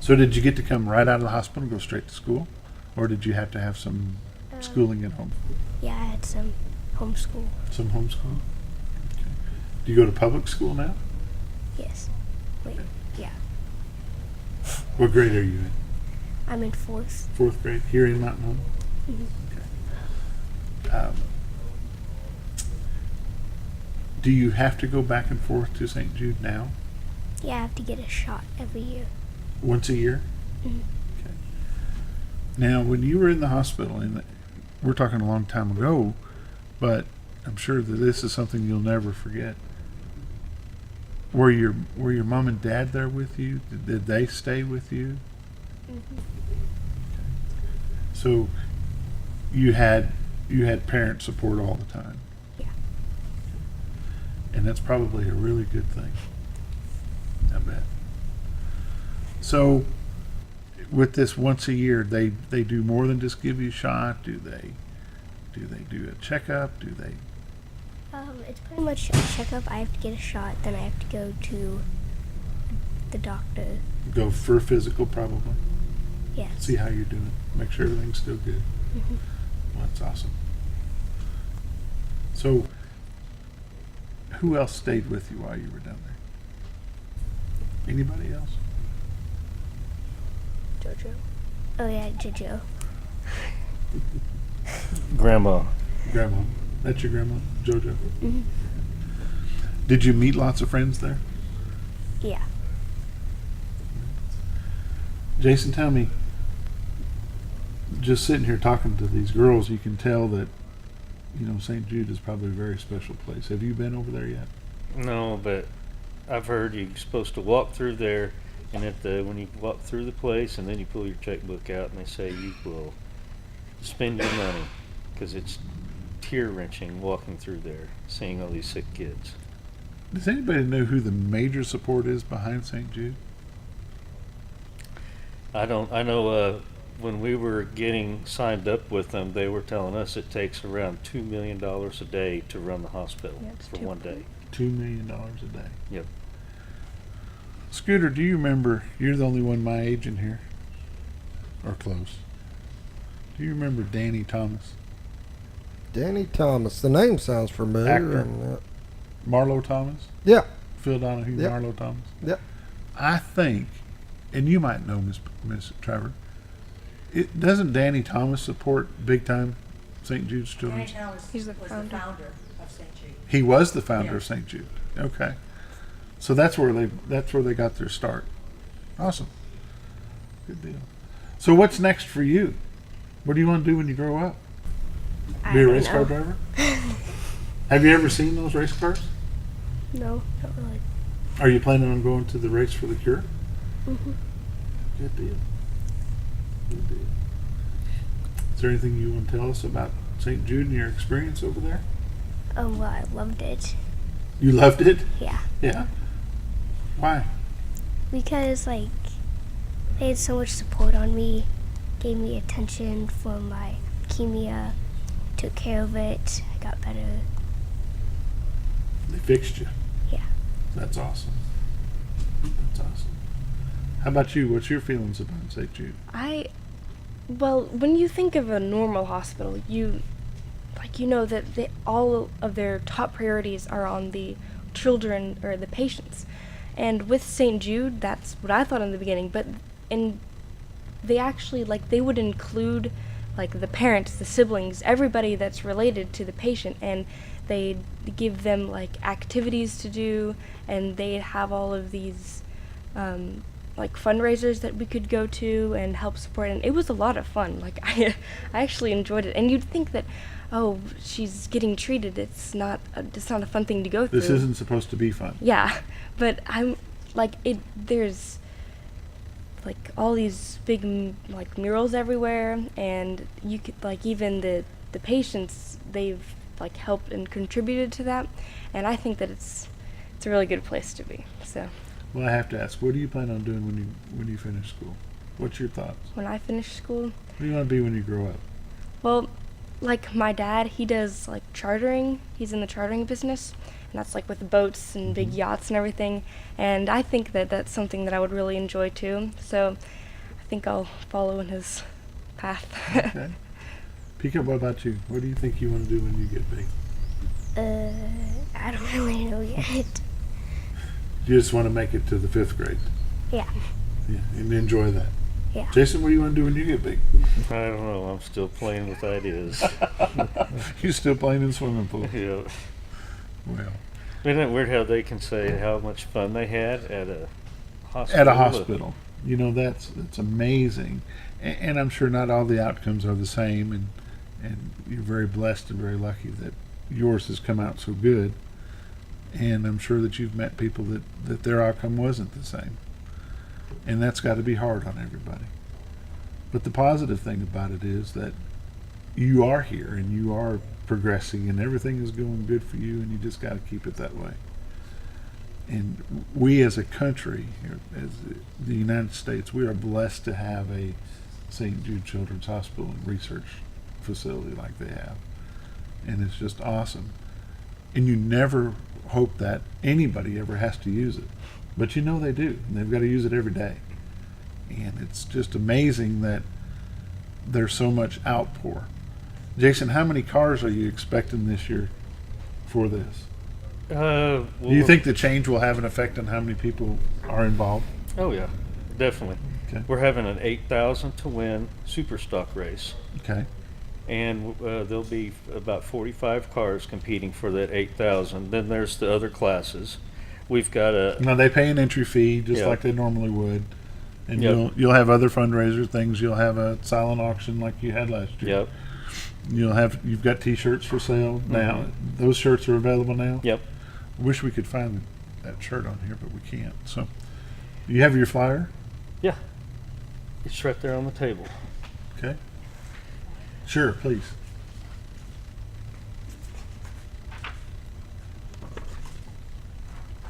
So did you get to come right out of the hospital and go straight to school? Or did you have to have some schooling at home? Yeah, I had some homeschool. Some homeschool? Okay. Do you go to public school now? Yes. Yeah. What grade are you in? I'm in 4th. 4th grade, here in Mountain Home? Okay. Do you have to go back and forth to St. Jude now? Yeah, I have to get a shot every year. Once a year? Okay. Now, when you were in the hospital, we're talking a long time ago, but I'm sure that this is something you'll never forget. Were your mom and dad there with you? Did they stay with you? Mm-hmm. So you had parent support all the time. Yeah. And that's probably a really good thing. I bet. So with this once a year, they do more than just give you a shot. Do they do a checkup? Do they? It's pretty much a checkup. I have to get a shot, then I have to go to the doctor. Go for a physical, probably. Yes. See how you're doing. Make sure everything's still good. Mm-hmm. Well, that's awesome. So, who else stayed with you while you were down there? Anybody else? Jojo. Oh yeah, Jojo. Grandma. Grandma. That's your grandma, Jojo? Mm-hmm. Did you meet lots of friends there? Yeah. Jason, tell me, just sitting here talking to these girls, you can tell that, St. Jude is probably a very special place. Have you been over there yet? No, but I've heard you're supposed to walk through there, and when you walk through the place, and then you pull your checkbook out, and they say you will spend your money, because it's tear-wrenching walking through there, seeing all these sick kids. Does anybody know who the major support is behind St. Jude? I know when we were getting signed up with them, they were telling us it takes around $2 million a day to run the hospital for one day. $2 million a day. Yep. Scooter, do you remember, you're the only one my age in here, or close. Do you remember Danny Thomas? Danny Thomas. The name sounds familiar. Actor. And, Marlo Thomas? Yeah. Phil Donahue, Yep. Marlo Thomas? Yep. I think, and you might know Miss Trevor, doesn't Danny Thomas support big time St. Jude's Children's? Danny Thomas He's the was founder. the founder of St. Jude. He was the founder Yeah. of St. Jude. Okay. So that's where they got their start. Awesome. Good deal. So what's next for you? What do you want to do when you grow up? Be a race car driver? Have you ever seen those race cars? No, not really. Are you planning on going to the Race for the Cure? Mm-hmm. Good deal. Good deal. Is there anything you want to tell us about St. Jude and your experience over there? Well, I loved it. You loved it? Yeah. Yeah. Why? Because, they had so much support on me, gave me attention for my leukemia, took care of it, I got better. They fixed you. Yeah. That's awesome. That's awesome. How about you? What's your feelings about St. Jude? Well, when you think of a normal hospital, you know that all of their top priorities are on the children or the patients. And with St. Jude, that's what I thought in the beginning, but they actually, they would include, the parents, the siblings, everybody that's related to the patient, and they'd give them, activities to do, and they'd have all of these, fundraisers that we could go to and help support, and it was a lot of fun. I actually enjoyed it, and you'd think that, oh, she's getting treated, it's not a fun thing to go through. This isn't supposed to be fun. Yeah, but I'm, there's, all these big, murals everywhere, and you could, even the patients, they've, helped and contributed to that, and I think that it's a really good place to be, so. Well, I have to ask, what do you plan on doing when you finish school? What's your thoughts? When I finish school? What do you want to be when you grow up? Well, my dad, he does, chartering. He's in the chartering business, and that's, with boats and big yachts and everything, and I think that that's something that I would really enjoy, too, so I think I'll follow in his path. Okay. Pika, what about you? What do you think you want to do when you get big? I don't really know yet. You just want to make it to the 5th grade? Yeah. Yeah, and enjoy that? Yeah. Jason, what do you want to do when you get big? I don't know. I'm still playing with ideas. You still playing in the swimming pool? Yeah. Well. Isn't it weird how they can say how much fun they had at a hospital? At a hospital. That's amazing. And I'm sure not all the outcomes are the same, and you're very blessed and very lucky that yours has come out so good. And I'm sure that you've met people that their outcome wasn't the same. And that's got to be hard on everybody. But the positive thing about it is that you are here and you are progressing and everything is going good for you, and you just got to keep it that way. And we as a country, as the United States, we are blessed to have a St. Jude Children's Hospital and research facility like they have. And it's just awesome. And you never hope that anybody ever has to use it. But you know they do. And they've got to use it every day. And it's just amazing that there's so much outpour. Jason, how many cars are you expecting this year for this? Well, do you think the change will have an effect on how many people are involved? Oh yeah, definitely. Okay. We're having an 8,000 to win super stock race. Okay. And there'll be about 45 cars competing for that 8,000. Then there's the other classes. We've got a. Now they pay an entry fee just Yeah. like they normally would, and Yep. you'll have other fundraiser things. You'll have a silent auction like you had last year. Yep. You've got T-shirts for sale now. Those shirts are available now. Yep. Wish we could find that shirt on here, but we can't. So, do you have your flyer? Yeah. It's right there on the table. Okay. Sure, please.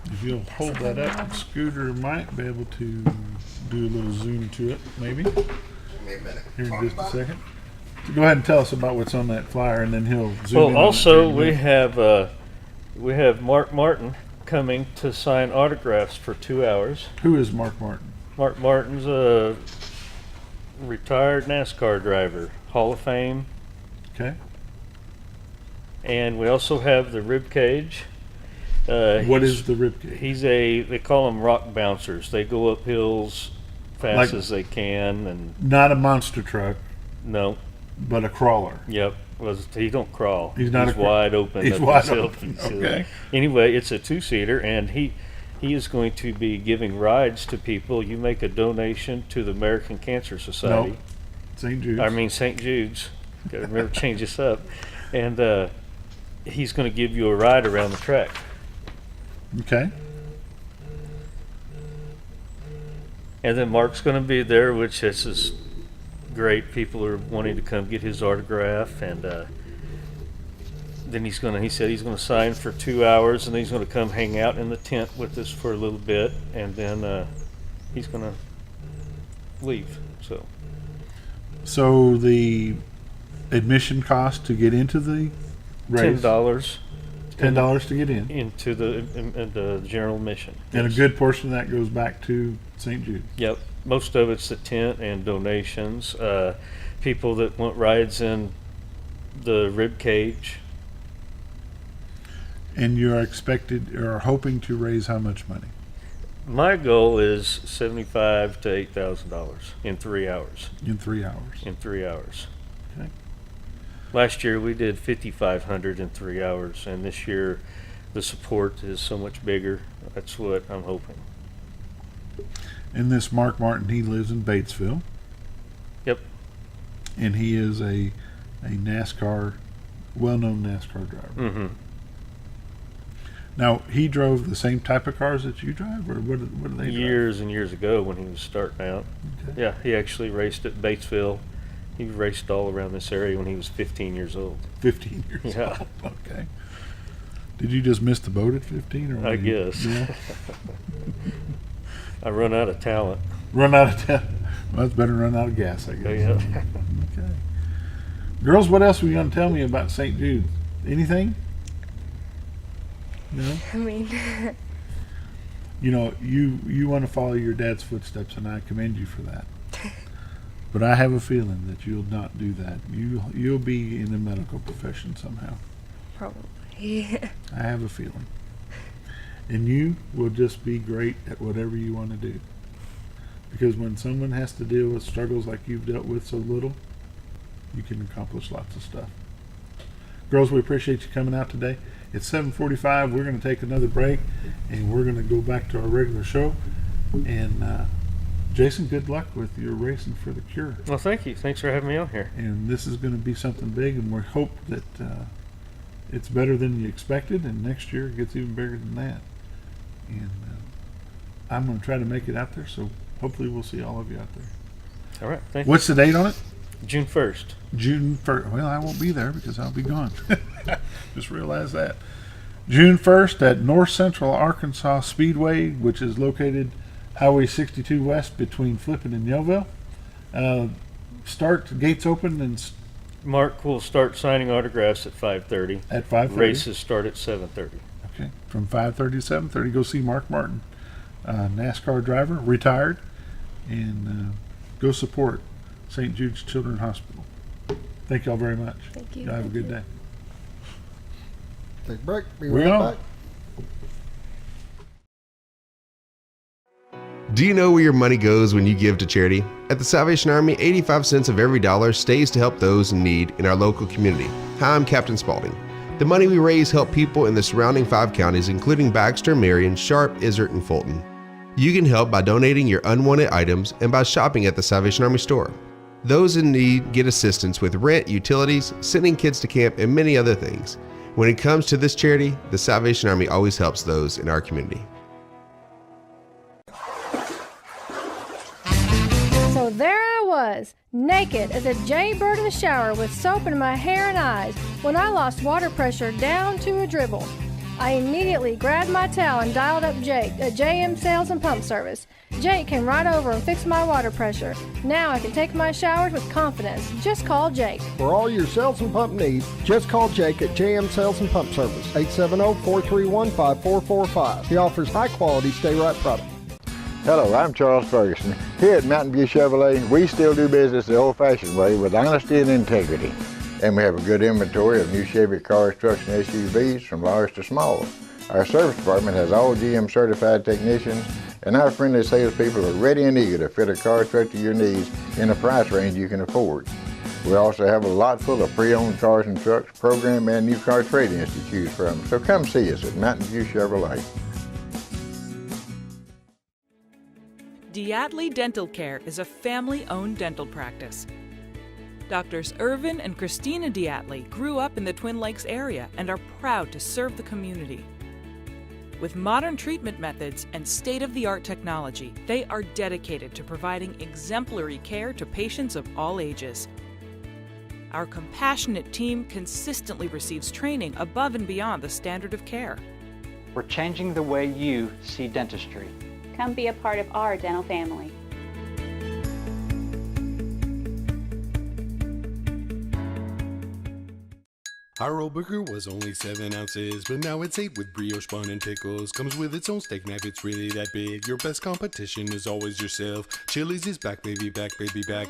If you'll hold that up, Scooter might be able to do a little zoom to it, maybe. Here in just a second. So go ahead and tell us about what's on that flyer, and then he'll zoom in. Well, on also it. we have Mark Martin coming to sign autographs for 2 hours. Who is Mark Martin? Mark Martin's a retired NASCAR driver, Hall of Fame. Okay. And we also have the rib cage. What is the rib cage? They call them rock bouncers. They go up hills fast Like- as they can, and Not a monster truck, no, but a crawler. yep. He don't crawl. He's not a craw- wide open. He's up wide himself. open, okay. Anyway, it's a 2-seater, and he is going to be giving rides to people. You make a donation to the American Cancer Society. No, St. Jude's. I mean St. Jude's. Got to remember to change this up. And he's going to give you a ride around the track. Okay. And then Mark's going to be there, which this is great. People are wanting to come get his autograph, and then he said he's going to sign for 2 hours, and then he's going to come hang out in the tent with us for a little bit, and then he's going to leave. So the admission cost to get into the race? $10. $10 to get in. Into the general admission. And a good portion of that goes back to St. Jude. Yep. Most of it's the tent and donations. People that want rides in the rib cage. And you're expected or hoping to raise how much money? My goal is $7,500 to $8,000 in 3 hours. In 3 hours. In 3 hours. Okay. Last year we did $5,500 in 3 hours, and this year the support is so much bigger. That's what I'm hoping. And this Mark Martin, he lives in Batesville. Yep. And he is a NASCAR, well-known NASCAR driver. Mm-hmm. Now, he drove the same type of cars that you drive, or what do they drive? Years and years ago when he was starting out. Okay. Yeah, he actually raced at Batesville. He raced all around this area when he was 15 years old. 15 years Yeah. old. Okay. Did you just miss the boat at 15? Or I guess. Yeah. I run out of talent. Run out of talent. Well, that's better than run out of gas, I guess. Oh, yeah. Okay. Girls, what else were you going to tell me about St. Jude? Anything? No? I mean, You know, you want to follow your dad's footsteps, and I commend you for that. But I have a feeling that you'll not do that. You'll be in the medical profession somehow. probably. I have a feeling. And you will just be great at whatever you want to do. Because when someone has to deal with struggles like you've dealt with so little, you can accomplish lots of stuff. Girls, we appreciate you coming out today. It's 7:45. We're going to take another break, and we're going to go back to our regular show. And Jason, good luck with your Racing for the Cure. Well, thank you. Thanks for having me on here. And this is going to be something big, and we hope that it's better than you expected, and next year it gets even bigger than that. And I'm going to try to make it out there, so hopefully we'll see all of you out there. All right. Thank you. What's the date on it? June 1st. June 1st. Well, I won't be there because I'll be gone. Just realize that. June 1st at North Central Arkansas Speedway, which is located Highway 62 West between Flippin and Yeovil. Gates open, and Mark will start signing autographs at 5:30. At 5:30. Races start at 7:30. Okay, from 5:30 to 7:30. Go see Mark Martin, NASCAR driver, retired, and go support St. Jude's Children's Hospital. Thank y'all very much. Thank you. Y'all have a good day. Take a break. Be We're right on. back. Do you know where your money goes when you give to charity? At the Salvation Army, 85 cents of every dollar stays to help those in need in our local community. Hi, I'm Captain Spaulding. The money we raise help people in the surrounding 5 counties, including Baxter, Marion, Sharp, Izzard, and Fulton. You can help by donating your unwanted items and by shopping at the Salvation Army store. Those in need get assistance with rent, utilities, sending kids to camp, and many other things. When it comes to this charity, the Salvation Army always helps those in our community. So there I was, naked as a jaybird in the shower with soap in my hair and eyes when I lost water pressure down to a dribble. I immediately grabbed my towel and dialed up Jake at JM Sales and Pump Service. Jake came right over and fixed my water pressure. Now I can take my showers with confidence. Just call Jake. For all your sales and pump needs, just call Jake at JM Sales and Pump Service, 870-431-5445. He offers high-quality stay-right product. Hello, I'm Charles Ferguson. Here at Mountain View Chevrolet, we still do business the old-fashioned way with honesty and integrity. And we have a good inventory of new Chevy cars, trucks, and SUVs from large to small. Our service department has all GM certified technicians, and our friendly salespeople are ready and eager to fit a car truck to your needs in a price range you can afford. We also have a lot full of pre-owned cars and trucks, program and new car trade-ins to choose from. So come see us at Mountain View Chevrolet. Diatley Dental Care is a family-owned dental practice. Doctors Irvin and Christina Diatley grew up in the Twin Lakes area and are proud to serve the community. With modern treatment methods and state-of-the-art technology, they are dedicated to providing exemplary care to patients of all ages. Our compassionate team consistently receives training above and beyond the standard of care. We're changing the way you see dentistry. Come be a part of our dental family. Our old burger was only 7 ounces, but now it's 8 with brioche bun and pickles. Comes with its own steak knife, it's really that big. Your best competition is always yourself. Chili's is back, baby, back, baby, back.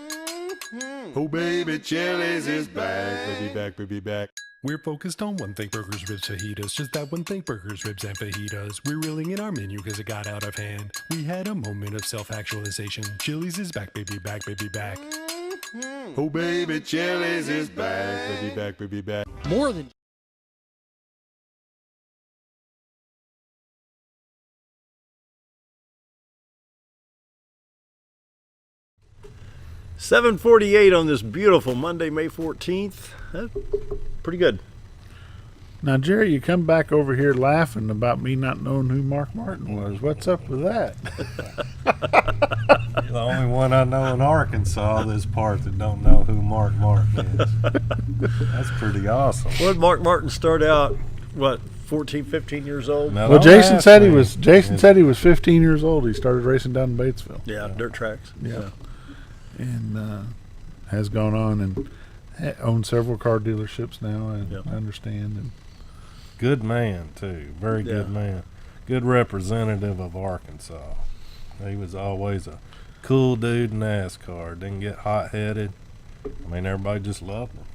Oh baby, Chili's is back, baby, back, baby, back. We're focused on one thing, burgers, ribs, fajitas. Just that one thing, burgers, ribs, and fajitas. We're reeling in our menu because it got out of hand. We had a moment of self-actualization. Chili's is back, baby, back, baby, back. Oh baby, Chili's is back, baby, back, baby, back. More than 7:48 on this beautiful Monday, May 14th. Pretty good. Now, Jerry, you come back over here laughing about me not knowing who Mark Martin was. What's up with that? You're the only one I know in Arkansas this part that don't know who Mark Martin is. That's pretty awesome. What did Mark Martin start out, 14, 15 years old? Well, Jason said he was 15 years old. He started racing down in Batesville. Yeah, dirt tracks. Yeah. And has gone on and owns several car dealerships now, I understand. And good man, too. Very good man. Good representative of Arkansas. He was always a cool dude in NASCAR. Didn't get hot-headed. I mean, everybody just loved him.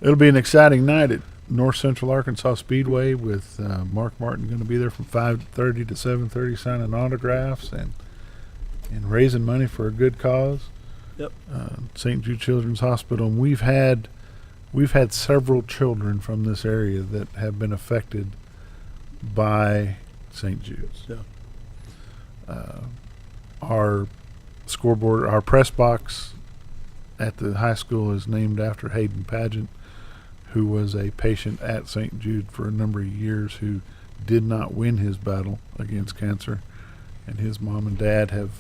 It'll be an exciting night at North Central Arkansas Speedway with Mark Martin going to be there from 5:30 to 7:30 signing autographs and raising money for a good cause. Yep. St. Jude Children's Hospital. And we've had several children from this area that have been affected by St. Jude's. Yeah. Our scoreboard, our press box at the high school is named after Hayden Pageant, who was a patient at St. Jude for a number of years who did not win his battle against cancer. And his mom and dad have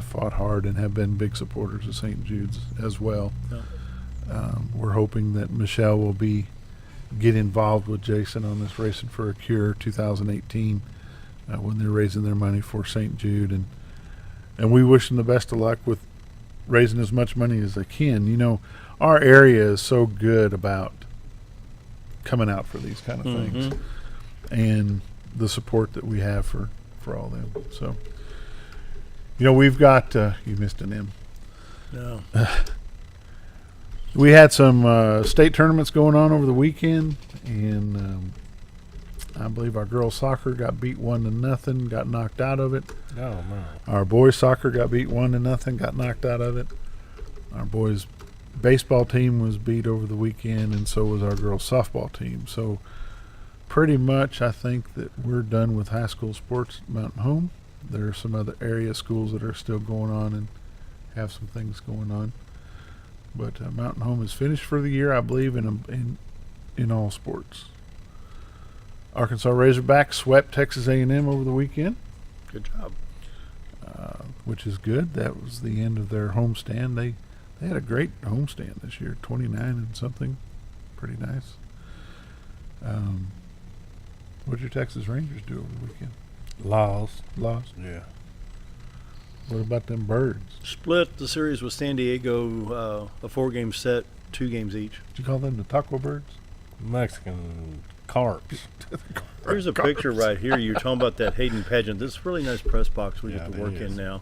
fought hard and have been big supporters of St. Jude's as well. Yeah. We're hoping that Michelle will get involved with Jason on this Racing for a Cure 2018 when they're raising their money for St. Jude. And we wish them the best of luck with raising as much money as they can. You know, our area is so good about coming out for these kind of things and the support that we have for all them. So, you know, we've got, you missed an M. No. We had some state tournaments going on over the weekend, and I believe our girls soccer got beat 1-0, got knocked out of it. Oh, man. Our boys soccer got beat 1-0, got knocked out of it. Our boys baseball team was beat over the weekend, and so was our girls softball team. So pretty much I think that we're done with high school sports at Mountain Home. There are some other area schools that are still going on and have some things going on. But Mountain Home is finished for the year, I believe, in all sports. Arkansas Razorbacks swept Texas A&M over the weekend. Good job. Which is good. That was the end of their homestand. They had a great homestand this year, 29 and something. Pretty nice. What did your Texas Rangers do over the weekend? Lost. Yeah. What about them Birds? Split the series with San Diego, a 4-game set, 2 games each. Did you call them the Taco Birds? Mexican carps. Here's a picture right here. You're talking about that Hayden Pageant. This is a really nice press box we get to work in now.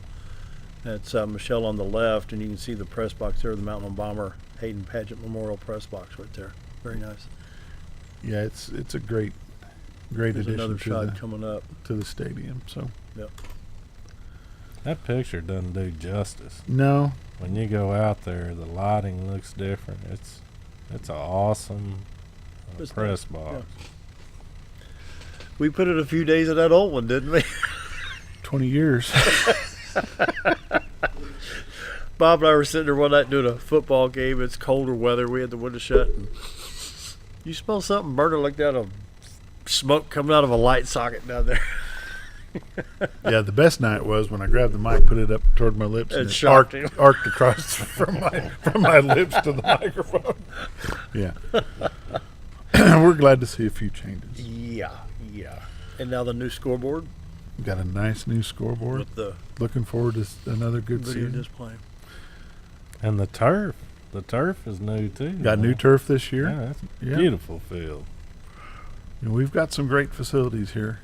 That's Michelle on the left, and you can see the press box there, the Mountain Bomber Hayden Pageant Memorial press box right there. Very nice. Yeah, it's a great There's addition another shot coming up to the stadium. So yep. That picture doesn't do justice. No. When you go out there, the lighting looks different. It's an awesome press box. Yeah. We put it a few days of that old one, didn't we? 20 years. Bob and I were sitting there one night doing a football game. It's colder weather. We had the window shut. And you smell something burning like that, of smoke coming out of a light socket down there. Yeah, the best night was when I grabbed the mic, put it up toward my lips, and it arced across from my lips to the microphone. Yeah. We're glad to see a few changes. Yeah. And now the new scoreboard. We've got a nice new scoreboard. With the looking forward to another good video season. display. And the turf. The turf is new too. Got new turf this year. Yeah, that's a beautiful field. And we've got some great facilities here.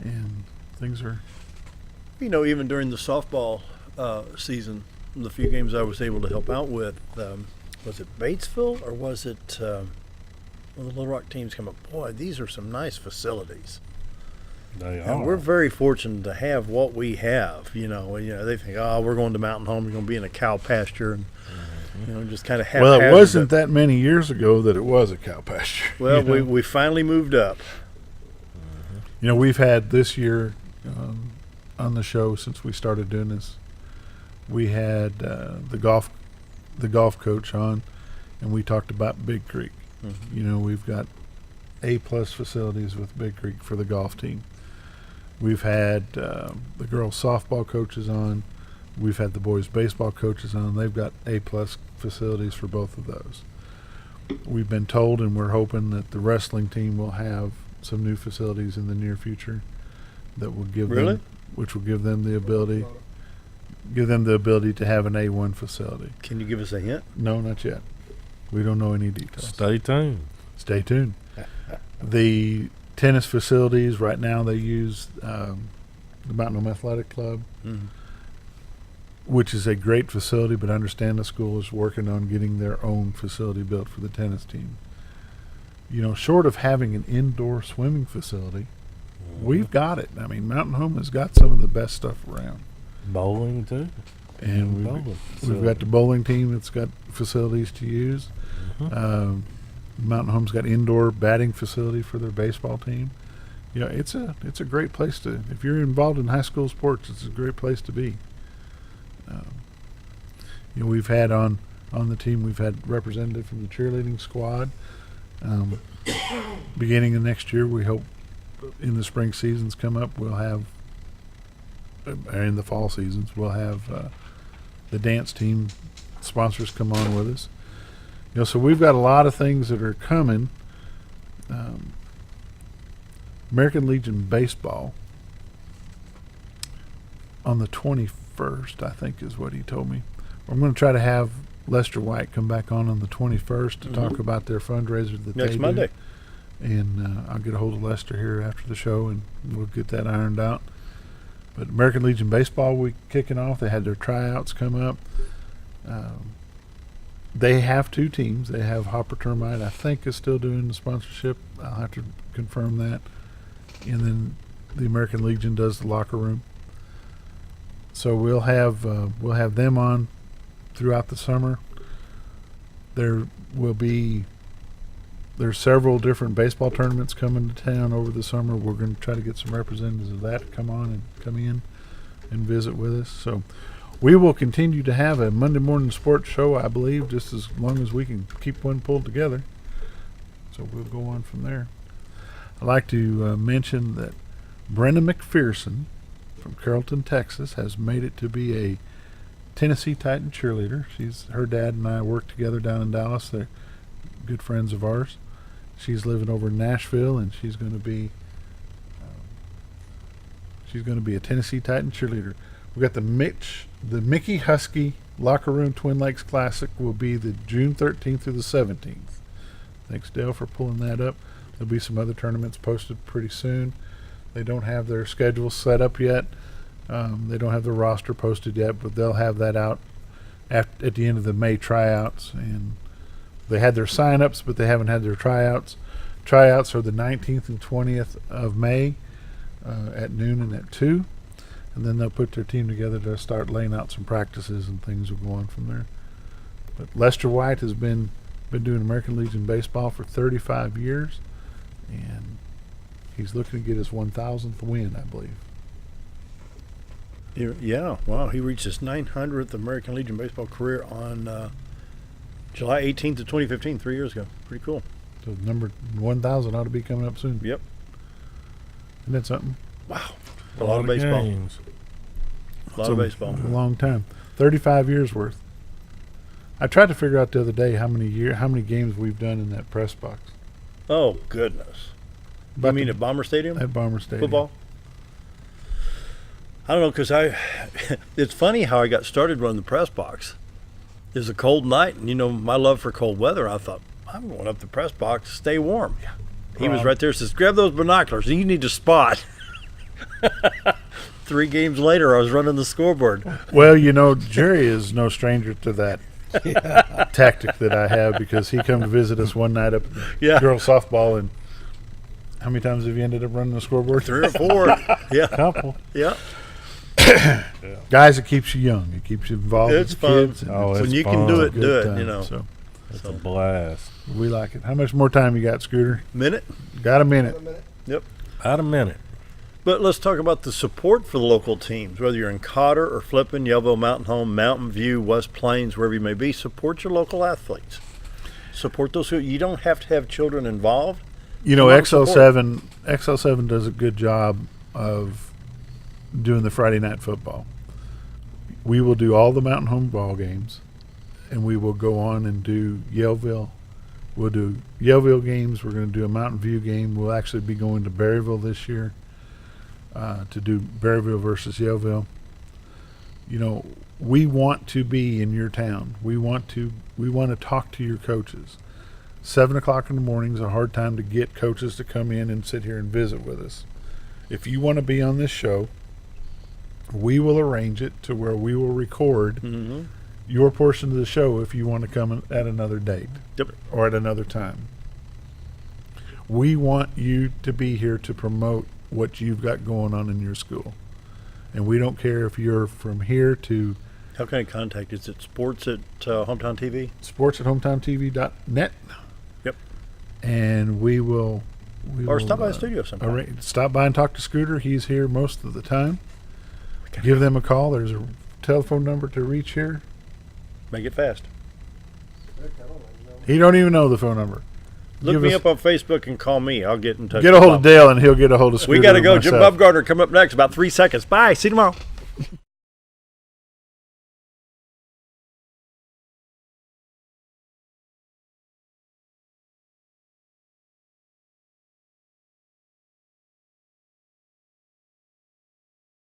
And things are... You know, even during the softball season, the few games I was able to help out with, was it Batesville or was it one of the Little Rock teams come up? Boy, these are some nice facilities. They and are. we're very fortunate to have what we have. You know, they think, oh, we're going to Mountain Home, we're going to be in a cow pasture, and just kind of Well, it wasn't that many years ago that it was a cow pasture. Well, we finally moved up. You know, we've had this year on the show since we started doing this. We had the golf coach on, and we talked about Big Creek. Mm-hmm. You know, we've got A+ facilities with Big Creek for the golf team. We've had the girls softball coaches on. We've had the boys baseball coaches on. They've got A+ facilities for both of those. We've been told, and we're hoping that the wrestling team will have some new facilities in the near future that will give them, which will give them the ability to have an A1 facility. Can you give us a hint? No, not yet. We don't know any details. Stay tuned. Stay tuned. The tennis facilities right now, they use the Mountain Home Athletic Club, which is a great facility, but I understand the school is working on getting their own facility built for the tennis team. You know, short of having an indoor swimming facility, we've got it. I mean, Mountain Home has got some of the best stuff around. Bowling too. And we've got the bowling team that's got facilities to use. Mountain Home's got indoor batting facility for their baseball team. Yeah, it's a great place to. If you're involved in high school sports, it's a great place to be. We've had on the team, we've had representative from the cheerleading squad. Beginning of next year, we hope in the spring seasons come up, we'll have, in the fall seasons, we'll have the dance team sponsors come on with us. So we've got a lot of things that are coming. American Legion Baseball on the 21st, I think is what he told me. I'm going to try to have Lester White come back on the 21st to talk about their fundraiser that Next they Monday. do. And I'll get a hold of Lester here after the show, and we'll get that ironed out. But American Legion Baseball week kicking off. They had their tryouts come up. They have 2 teams. They have Hopper Termite, I think, is still doing the sponsorship. I'll have to confirm that. And then the American Legion does the locker room. So we'll have them on throughout the summer. There's several different baseball tournaments coming to town over the summer. We're going to try to get some representatives of that to come on and come in and visit with us. So we will continue to have a Monday morning sports show, I believe, just as long as we can keep one pulled together. So we'll go on from there. I'd like to mention that Brenda McPherson from Carrollton, Texas, has made it to be a Tennessee Titan cheerleader. Her dad and I work together down in Dallas. They're good friends of ours. She's living over in Nashville, and she's going to be a Tennessee Titan cheerleader. We got the Mickey Husky Locker Room Twin Lakes Classic will be the June 13th through the 17th. Thanks, Dale, for pulling that up. There'll be some other tournaments posted pretty soon. They don't have their schedule set up yet. They don't have the roster posted yet, but they'll have that out at the end of the May tryouts. And they had their sign-ups, but they haven't had their tryouts. Tryouts are the 19th and 20th of May at noon and at 2. And then they'll put their team together to start laying out some practices, and things will go on from there. But Lester White has been doing American Legion Baseball for 35 years, and he's looking to get his 1,000th win, I believe. Yeah, wow. He reached his 900th American Legion Baseball career on July 18th of 2015, 3 years ago. Pretty cool. So number 1,000 ought to be coming up soon. Yep. Isn't that something? Wow. A lot of baseball. Games. A lot of baseball. A long time. 35 years worth. I tried to figure out the other day how many games we've done in that press box. Oh, goodness. You mean at Bomber Stadium? At Bomber Stadium. Football? I don't know, because it's funny how I got started running the press box. It was a cold night, and my love for cold weather. I thought, I'm going up the press box to stay warm. Yeah. He was right there, says, grab those binoculars, you need to spot. 3 games later, I was running the scoreboard. Well, Jerry is no stranger to that tactic that I have, because he come to visit us one night up at girls softball, and how many times have you ended up running the scoreboard? 3 or 4. Yeah. A couple. Yeah. Guys, it keeps you young. It keeps you involved with the kids. It's fun. When you can do it, do it. So it's a blast. We like it. How much more time you got, Scooter? Minute. Got a minute. Yep. About a minute. But let's talk about the support for the local teams. Whether you're in Cotter or Flippin, Yellville, Mountain Home, Mountain View, West Plains, wherever you may be, support your local athletes. Support those who you don't have to have children involved. XL7 does a good job of doing the Friday night football. We will do all the Mountain Home ball games, and we will go on and do Yellville. We'll do Yellville games. We're going to do a Mountain View game. We'll actually be going to Berryville this year to do Berryville versus Yellville. We want to be in your town. We want to talk to your coaches. 7 o'clock in the morning is a hard time to get coaches to come in and sit here and visit with us. If you want to be on this show, we will arrange it to where we will record your portion of the show if you want to come at another date or at another time. We want you to be here to promote what you've got going on in your school. And we don't care if you're from here to... How can I contact you? Is it sports at Hometown TV? Sports at hometowntv.net. Yep. And we will We Or will, stop by the studio sometime. Stop by and talk to Scooter. He's here most of the time. Give them a call. There's a telephone number to reach here. Make it fast. He don't even know the phone number. Look me up on Facebook and call me. I'll get in touch. Get a hold of Dale and he'll get a hold of Scooter. We got to go. Jim Bumgarner come up next. About 3 seconds. Bye. See you tomorrow.